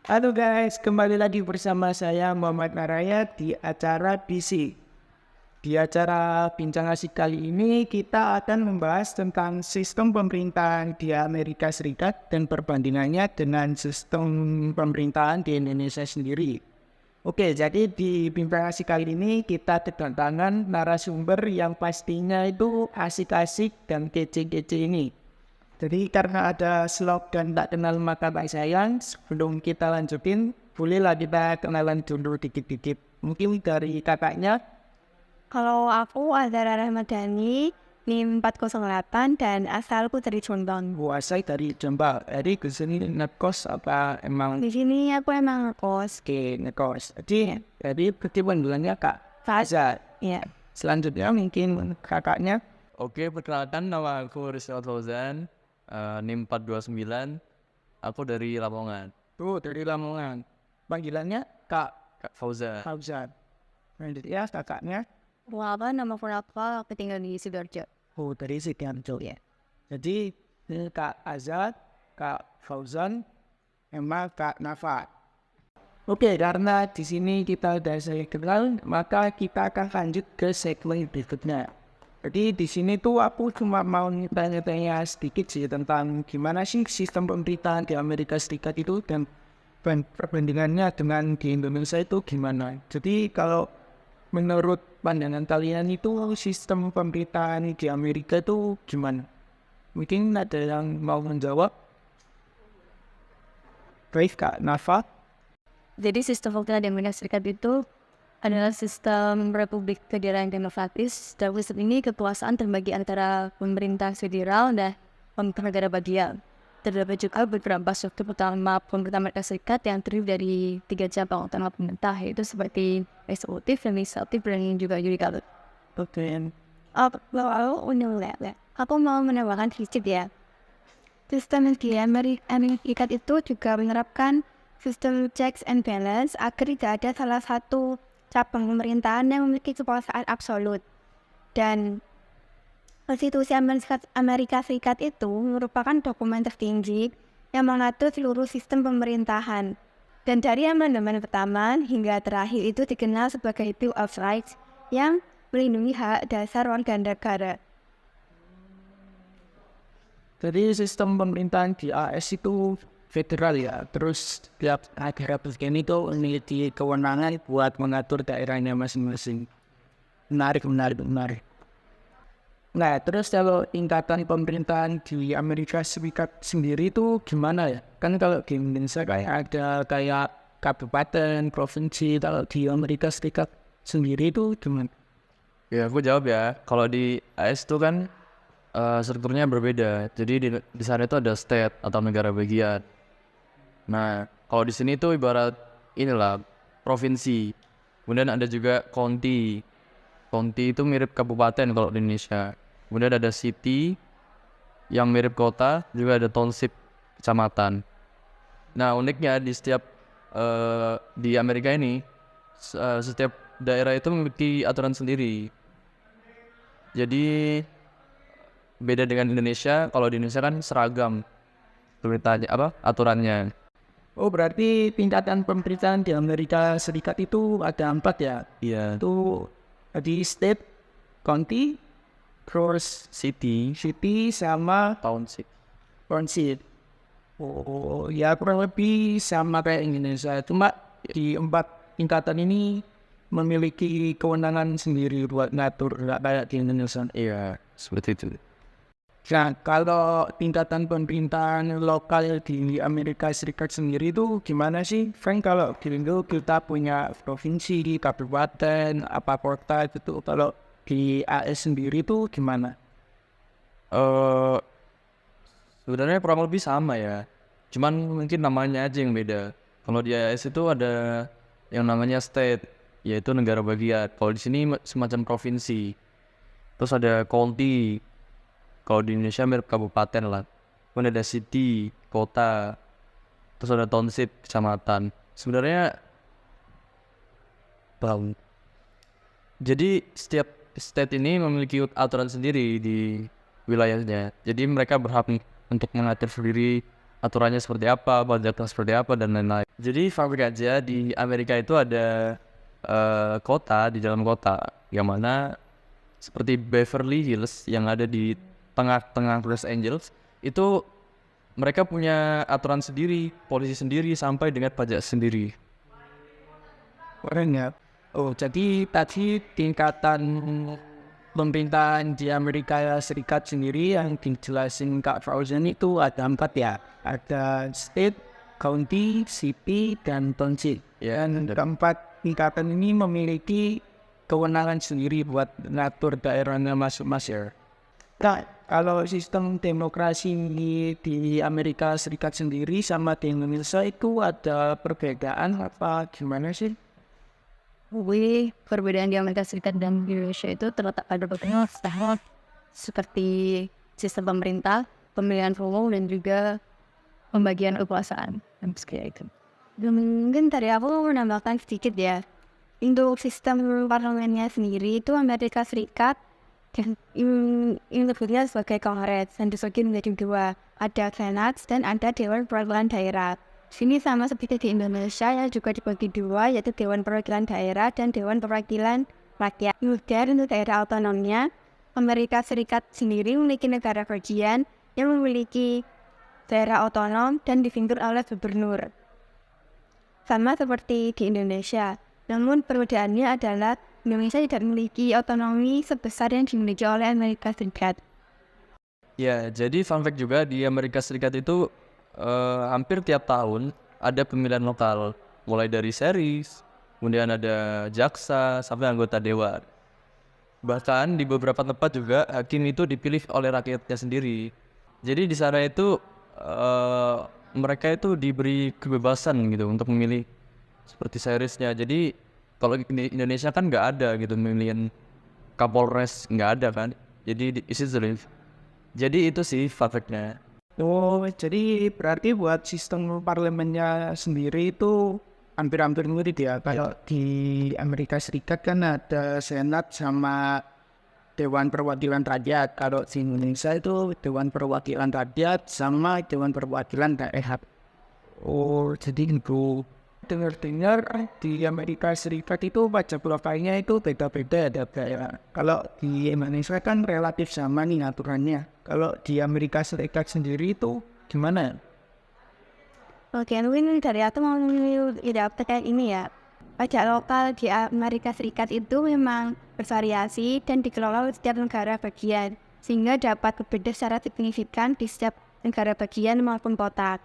Halo guys, kembali lagi bersama saya Muhammad Naraya di acara BC. Di acara Bincang Asik kali ini kita akan membahas tentang sistem pemerintahan di Amerika Serikat dan perbandingannya dengan sistem pemerintahan di Indonesia sendiri. Oke, jadi di Bincang Asik kali ini kita kedatangan narasumber yang pastinya itu asik-asik dan kece-kece ini. Jadi karena ada slog dan tak kenal maka tak sayang, sebelum kita lanjutin, bolehlah kita kenalan dulu dikit-dikit. Mungkin dari kakaknya. Kalau aku Azhara Rahmadani, NIM 408 dan asalku dari Jombang. Kuasai dari Jombang. Jadi kesini ngekos apa emang Di sini aku emang kos. ke ngekos. Ya, Jadi pertemuan bulannya Kak saat Azhar. ya. Selanjutnya mungkin kakaknya. Oke, perkenalkan nama aku Rizal Fauzan, NIM 429, aku dari Lamongan, Tuh dari Lamongan. Panggilannya Kak Kak Fauzan. Fauzan. Selanjutnya kakaknya. Nama Funakal, aku tinggal di Sidoarjo. Oh dari Sidoarjo ya. Jadi Kak Azhar, Kak Fauzan, Emma, Kak Nafa. Oke, karena di sini kita udah saya kenal, maka kita akan lanjut ke segmen berikutnya. Jadi di sini tuh aku cuma mau tanya-tanya sedikit sih tentang gimana sih sistem pemerintahan di Amerika Serikat itu dan perbandingannya dengan di Indonesia itu gimana. Jadi kalau menurut pandangan kalian itu sistem pemerintahan di Amerika itu gimana? Mungkin ada yang mau menjawab? Baik, Kak Nafa. Jadi sistem pemerintahan di Amerika Serikat itu adalah sistem Republik Federal yang demokratis. Dalam sistem ini kekuasaan terbagi antara pemerintah federal dan pemerintah negara bagian. Terdapat juga beberapa struktur utama pemerintah Amerika Serikat yang terdiri dari 3 cabang utama pemerintah, yaitu seperti eksekutif, legislatif, dan juga yudikatif. Oke. Aku mau menambahkan sedikit ya. Sistem di Amerika Serikat itu juga menerapkan sistem checks and balance agar tidak ada salah satu cabang pemerintahan yang memiliki kekuasaan absolut. Dan Konstitusi Amerika Serikat itu merupakan dokumen tertinggi yang mengatur seluruh sistem pemerintahan. Dan dari amandemen pertama hingga terakhir itu dikenal sebagai Bill of Rights yang melindungi hak dasar warga negara. Jadi sistem pemerintahan di AS itu federal ya. Terus tiap negara bagian itu memiliki kewenangan buat mengatur daerahnya masing-masing. Menarik. Nah, terus kalau tingkatan pemerintahan di Amerika Serikat sendiri itu gimana ya? Kan kalau di Indonesia kayak ada kayak kabupaten, provinsi, kalau di Amerika Serikat sendiri itu gimana? Ya, aku jawab ya. Kalau di AS itu kan strukturnya berbeda. Jadi di sana itu ada state atau negara bagian. Nah, kalau di sini itu ibarat inilah provinsi. Kemudian ada juga county. County itu mirip kabupaten kalau di Indonesia. Kemudian ada city yang mirip kota, juga ada township, kecamatan. Nah, uniknya di setiap di Amerika ini setiap daerah itu memiliki aturan sendiri. Jadi beda dengan Indonesia. Kalau di Indonesia kan seragam pemerintahnya aturannya. Oh, berarti tingkatan pemerintahan di Amerika Serikat itu ada 4 ya? Iya. Itu di state, county, terus City, city, sama township. county. Oh, ya kurang lebih sama kayak Indonesia. Cuma di 4 tingkatan ini memiliki kewenangan sendiri buat ngatur, nggak kayak di Indonesia. Iya, seperti itu. Nah, kalau tingkatan pemerintahan lokal di Amerika Serikat sendiri itu gimana sih? Frank, kalau di Indo kita punya provinsi, kabupaten, apa kota gitu. Kalau di AS sendiri itu gimana? eh Sebenarnya kurang lebih sama ya. Cuman mungkin namanya aja yang beda. Kalau di AS itu ada yang namanya state, yaitu negara bagian. Kalau di sini semacam provinsi. Terus ada county. Kalau di Indonesia mirip kabupaten lah. Kemudian ada city, kota. Terus ada township, kecamatan. Sebenarnya bang. Jadi setiap state ini memiliki aturan sendiri di wilayahnya. Jadi mereka berhak untuk mengatur sendiri aturannya seperti apa, pajaknya seperti apa, dan lain-lain. Jadi fun fact aja, di Amerika itu ada kota di dalam kota yang mana seperti Beverly Hills yang ada di tengah-tengah Los Angeles itu mereka punya aturan sendiri, polisi sendiri, sampai dengan pajak sendiri. Keren ya. Oh, jadi tadi tingkatan pemerintahan di Amerika Serikat sendiri yang dijelasin Kak Fauzan itu ada 4 ya. Ada state, county, city, dan township. Ya, Dan keempat tingkatan ini memiliki kewenangan sendiri buat ngatur daerahnya masing-masing. Nah, kalau sistem demokrasi di Amerika Serikat sendiri sama di Indonesia itu ada perbedaan apa gimana sih? Perbedaan di Amerika Serikat dan Indonesia itu terletak pada beberapa hal seperti sistem pemerintah, pemilihan umum, dan juga pembagian kekuasaan. Kayak itu. Mungkin tadi aku mau menambahkan sedikit ya. Untuk sistem parlemennya sendiri itu Amerika Serikat menyebutnya sebagai Kongres dan dibagi menjadi 2. Ada Senat dan ada Dewan Perwakilan Daerah. Sini sama seperti di Indonesia yang juga dibagi 2, yaitu Dewan Perwakilan Daerah dan Dewan Perwakilan Rakyat. Kemudian untuk daerah otonomnya, Amerika Serikat sendiri memiliki negara bagian yang memiliki daerah otonom dan dipimpin oleh gubernur. Sama seperti di Indonesia. Namun perbedaannya adalah Indonesia tidak memiliki otonomi sebesar yang dimiliki oleh Amerika Serikat. Ya, jadi fun fact juga di Amerika Serikat itu hampir tiap tahun ada pemilihan lokal, mulai dari series, kemudian ada jaksa sampai anggota dewan. Bahkan di beberapa tempat juga hakim itu dipilih oleh rakyatnya sendiri. Jadi di sana itu mereka itu diberi kebebasan gitu untuk memilih seperti seriesnya. Jadi kalau di Indonesia kan nggak ada gitu pemilihan Kapolres, nggak ada kan. Jadi jadi itu sih fun fact-nya. Oh, jadi berarti buat sistem parlemennya sendiri itu hampir-hampir mirip ya. Kalau di Amerika Serikat kan ada Senat sama Dewan Perwakilan Rakyat. Kalau di Indonesia itu Dewan Perwakilan Rakyat sama Dewan Perwakilan Daerah. Oh, jadi itu. Dengar-dengar di Amerika Serikat itu pajak lokalnya itu beda-beda ada daerah. Kalau di Indonesia kan relatif sama nih aturannya. Kalau di Amerika Serikat sendiri itu gimana? Oke, mungkin dari aku mau tidak terkait ini ya. Pajak lokal di Amerika Serikat itu memang bervariasi dan dikelola oleh setiap negara bagian, sehingga dapat berbeda secara signifikan di setiap negara bagian maupun kota.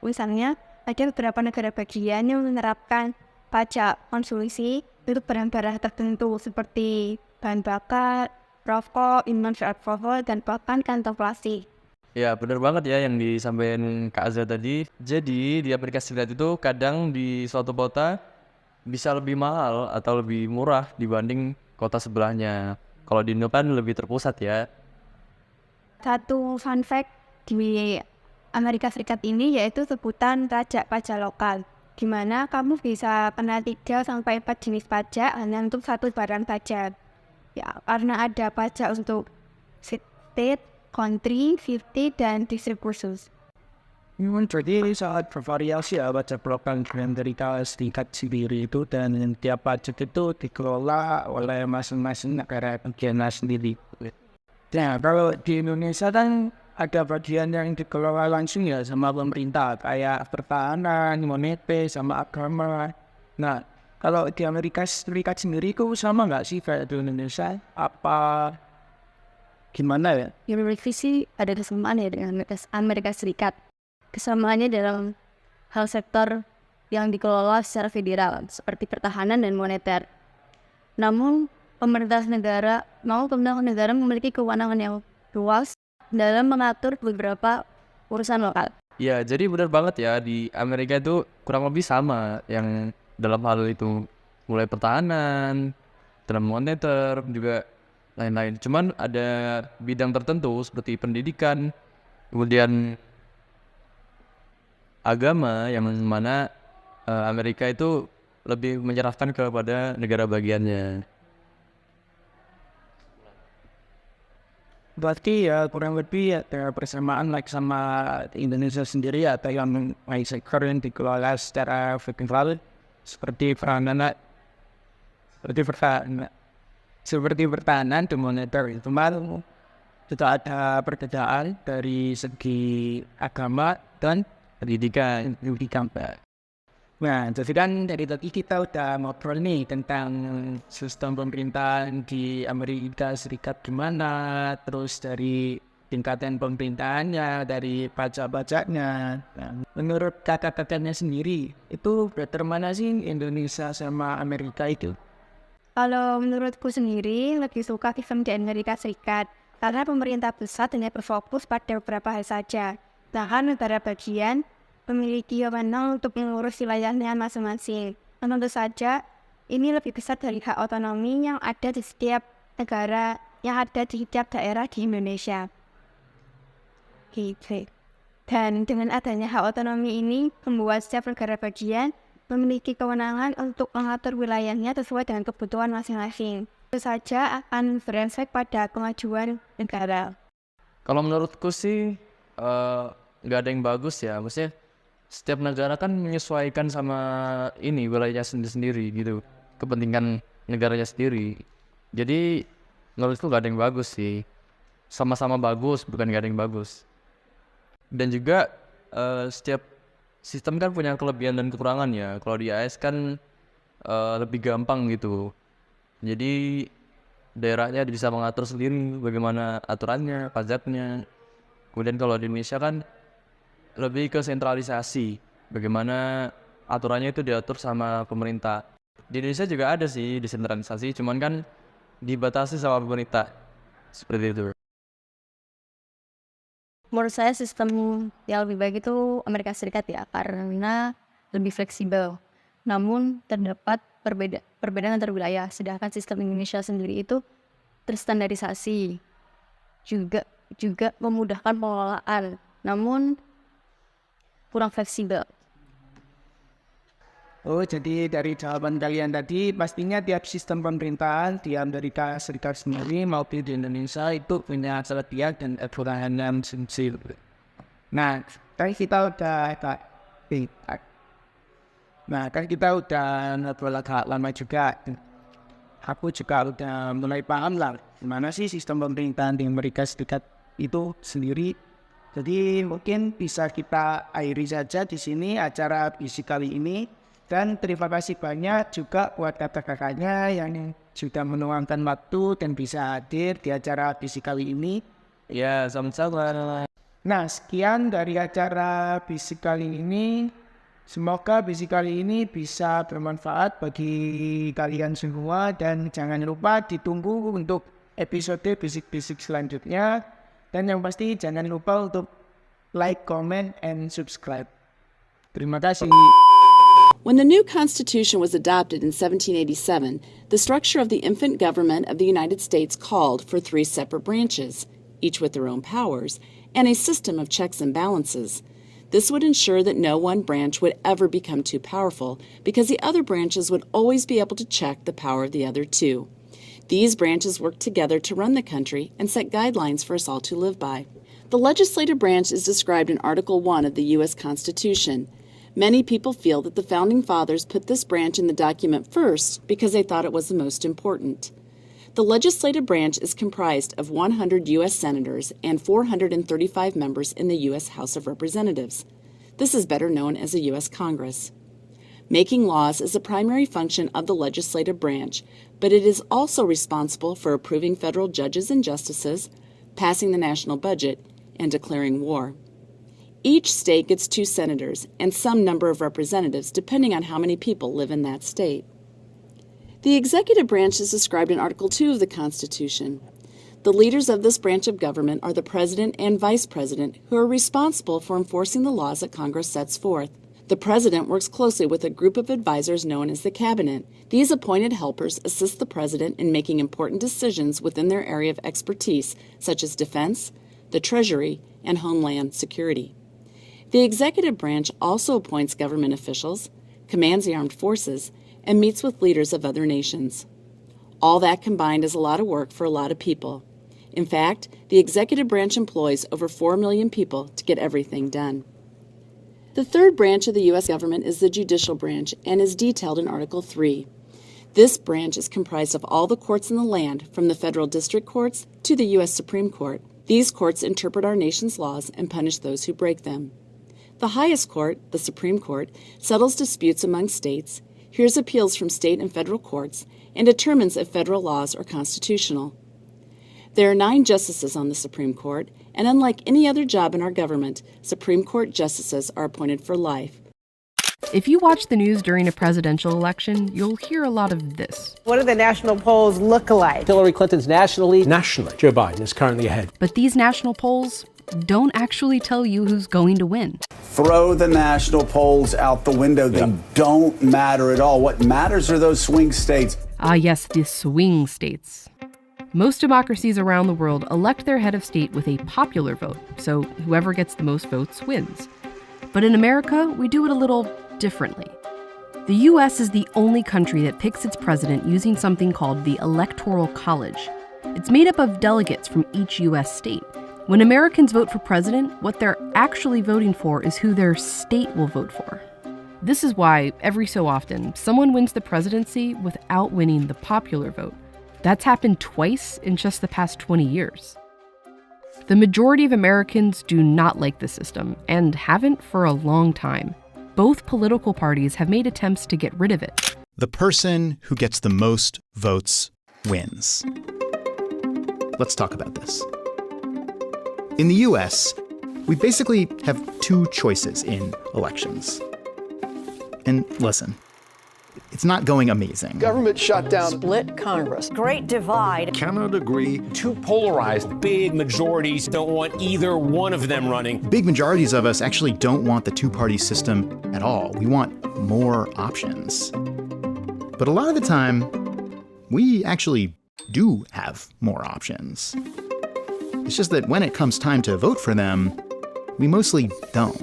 Misalnya ada beberapa negara bagian yang menerapkan pajak konsumsi untuk barang-barang tertentu seperti bahan bakar, rokok, minuman beralkohol, dan bahkan kantong plastik. Ya benar banget ya yang disampaikan Kak Azza tadi. Jadi di Amerika Serikat itu kadang di suatu kota bisa lebih mahal atau lebih murah dibanding kota sebelahnya. Kalau di Indo kan lebih terpusat ya. Satu fun fact di Amerika Serikat ini yaitu sebutan pajak lokal, di mana kamu bisa kena 3-4 jenis pajak hanya untuk satu barang saja. Ya, karena ada pajak untuk state, country, city, dan district khusus. Jadi sangat bervariasi ya pajak lokal di Amerika Serikat sendiri itu, dan tiap pajak itu dikelola oleh masing-masing negara bagiannya sendiri. Nah, kalau di Indonesia kan ada bagian yang dikelola langsung ya sama pemerintah, kayak pertahanan, moneter, sama agama. Nah, kalau di Amerika Serikat sendiri itu sama nggak sih kayak di Indonesia? Apa gimana ya? Ya, menurut sih ada kesamaan ya dengan Amerika Serikat. Kesamaannya dalam hal sektor yang dikelola secara federal, seperti pertahanan dan moneter. Namun, pemerintah negara memiliki kewenangan yang luas dalam mengatur beberapa urusan lokal. Ya jadi benar banget ya, di Amerika itu kurang lebih sama yang dalam hal itu, mulai pertahanan, dalam moneter juga lain-lain. Cuman ada bidang tertentu seperti pendidikan, kemudian agama yang mana Amerika itu lebih menyerahkan kepada negara bagiannya. Berarti ya kurang lebih ada persamaan like sama Indonesia sendiri atau yang sektor yang dikelola secara vertikal seperti seperti pertahanan dan moneter. Cuman tidak ada perbedaan dari segi agama dan pendidikan. Nah, jadi kan dari tadi kita udah ngobrol nih tentang sistem pemerintahan di Amerika Serikat gimana, terus dari tingkatan pemerintahannya, dari pajak-pajaknya. Nah, menurut kakak-kakaknya sendiri, itu better mana sih Indonesia sama Amerika itu? Kalau menurutku sendiri lebih suka sistem di Amerika Serikat karena pemerintah pusat hanya berfokus pada beberapa hal saja. Bahkan negara bagian memiliki wewenang untuk mengurus wilayahnya masing-masing. Dan tentu saja ini lebih besar dari hak otonomi yang ada di setiap negara, yang ada di setiap daerah di Indonesia. Gitu. Dan dengan adanya hak otonomi ini membuat setiap negara bagian memiliki kewenangan untuk mengatur wilayahnya sesuai dengan kebutuhan masing-masing. Itu saja akan berefek pada kemajuan negara. Kalau menurutku sih nggak ada yang bagus ya. Maksudnya setiap negara kan menyesuaikan sama ini wilayahnya sendiri gitu, kepentingan negaranya sendiri. Jadi menurutku nggak ada yang bagus sih. Sama-sama bagus, bukan nggak ada yang bagus. Dan juga setiap sistem kan punya kelebihan dan kekurangan ya. Kalau di AS kan lebih gampang gitu. Jadi daerahnya bisa mengatur sendiri bagaimana aturannya, pajaknya. Kemudian kalau di Indonesia kan lebih ke sentralisasi, bagaimana aturannya itu diatur sama pemerintah. Di Indonesia juga ada sih desentralisasi, cuman kan dibatasi sama pemerintah, seperti itu. Menurut saya sistem yang lebih baik itu Amerika Serikat ya, karena lebih fleksibel. Namun terdapat perbedaan antar wilayah, sedangkan sistem Indonesia sendiri itu terstandarisasi, juga memudahkan pengelolaan, namun kurang fleksibel. Oh, jadi dari jawaban kalian tadi, pastinya tiap sistem pemerintahan di Amerika Serikat sendiri maupun di Indonesia itu punya kelebihan dan kekurangan sendiri. Nah, kan kita udah ngobrol agak lama juga. Aku juga udah mulai paham lah gimana sih sistem pemerintahan di Amerika Serikat itu sendiri. Jadi mungkin bisa kita akhiri saja di sini acara visi kali ini. Dan terima kasih banyak juga buat kakak-kakaknya yang sudah meluangkan waktu dan bisa hadir di acara visi kali ini. Ya, sama-sama. Nah, sekian dari acara visi kali ini. Semoga visi kali ini bisa bermanfaat bagi kalian semua. Dan jangan lupa ditunggu untuk episode bisik-bisik selanjutnya. Dan yang pasti jangan lupa untuk like, comment, and subscribe. Terima kasih. When the new Constitution was adopted in 1787, the structure of the infant government of the United States called for 3 separate branches, each with their own powers, and a system of checks and balances. This would ensure that no one branch would ever become too powerful, because the other branches would always be able to check the power of the other 2. These branches worked together to run the country and set guidelines for us all to live by. The legislative branch is described in Article 1 of the U.S. Constitution. Many people feel that the Founding Fathers put this branch in the document first because they thought it was the most important. The legislative branch is comprised of 100 U.S. Senators and 435 members in the U.S. House of Representatives. This is better known as the U.S. Congress. Making laws is a primary function of the legislative branch, but it is also responsible for approving federal judges and justices, passing the national budget, and declaring war. Each state gets 2 senators and some number of representatives depending on how many people live in that state. The executive branch is described in Article 2 of the Constitution. The leaders of this branch of government are the President and Vice President, who are responsible for enforcing the laws that Congress sets forth. The President works closely with a group of advisors known as the Cabinet. These appointed helpers assist the President in making important decisions within their area of expertise, such as defense, the Treasury, and Homeland Security. The executive branch also appoints government officials, commands the armed forces, and meets with leaders of other nations. All that combined is a lot of work for a lot of people. In fact, the executive branch employs over 4 million people to get everything done. The third branch of the U.S. government is the judicial branch and is detailed in Article 3. This branch is comprised of all the courts in the land, from the federal district courts to the U.S. Supreme Court. These courts interpret our nation's laws and punish those who break them. The highest court, the Supreme Court, settles disputes among states, hears appeals from state and federal courts, and determines if federal laws are constitutional. There are 9 justices on the Supreme Court, and unlike any other job in our government, Supreme Court justices are appointed for life. If you watch the news during a presidential election, you'll hear a lot of this. What do the national polls look like? Hillary Clinton's national lead. Nationally, Joe Biden is currently ahead. But these national polls don't actually tell you who's going to win. Throw the national polls out the window. They don't matter at all. What matters are those swing states. Ah, yes, the swing states. Most democracies around the world elect their head of state with a popular vote, so whoever gets the most votes wins. But in America, we do it a little differently. The US is the only country that picks its president using something called the Electoral College. It's made up of delegates from each US state. When Americans vote for president, what they're actually voting for is who their state will vote for. This is why, every so often, someone wins the presidency without winning the popular vote. That's happened twice in just the past 20 years. The majority of Americans do not like the system, and haven't for a long time. Both political parties have made attempts to get rid of it. The person who gets the most votes wins. Let's talk about this. In the US, we basically have 2 choices in elections. And listen, it's not going amazing. Government shutdown. Split Congress. Great divide. Cannot agree. Too polarized. Big majorities don't want either one of them running. Big majorities of us actually don't want the 2-party system at all. We want more options. But a lot of the time, we actually do have more options. It's just that when it comes time to vote for them, we mostly don't.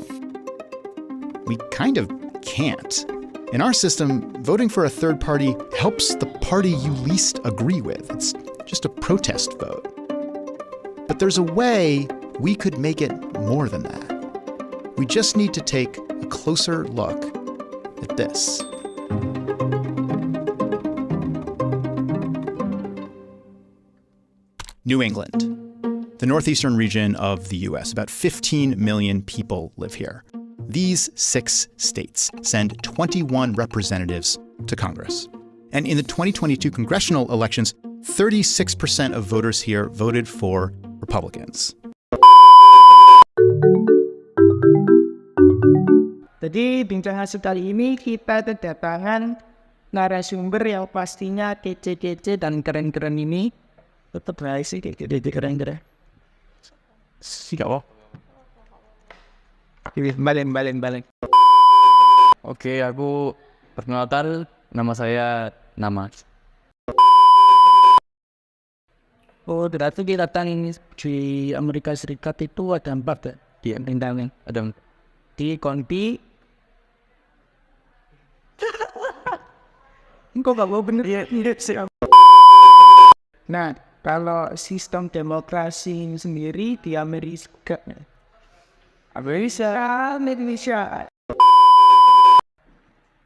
We kind of can't. In our system, voting for a third party helps the party you least agree with. It's just a protest vote. But there's a way we could make it more than that. We just need to take a closer look at this. New England, the northeastern region of the US. About 15 million people live here. These 6 states send 21 representatives to Congress. And in the 2022 congressional elections, 36% of voters here voted for Republicans. Jadi bincang hasil kali ini kita kedatangan narasumber yang pastinya kece-kece dan keren-keren ini. Tetap baik sih kece-kece keren-keren. Siapa? Balik. Oke, aku perkenalkan, nama saya Namas. Oh, berarti di datang ini di Amerika Serikat itu ada 4 ya? Di pemerintahan. Ada Di Konti. Kok gak mau bener ya? Nah, kalau sistem demokrasi sendiri di Amerika.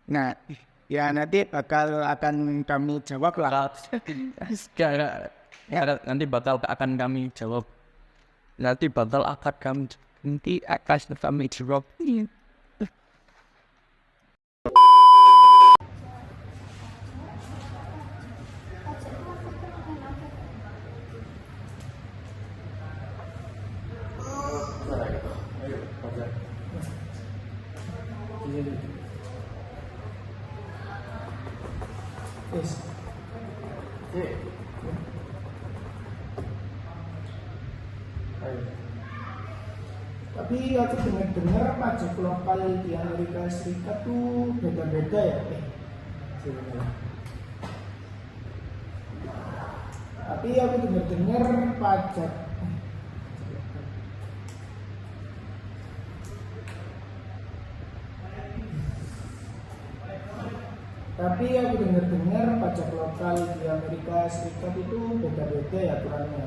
Nah, ya nanti akan kami jawab lah. Nanti bakal akan kami jawab. Nanti akan kami jawab. Tapi aku dengar pajak lokal di Amerika Serikat tuh beda-beda ya. Tapi aku dengar pajak pajak lokal di Amerika Serikat itu beda-beda ya aturannya.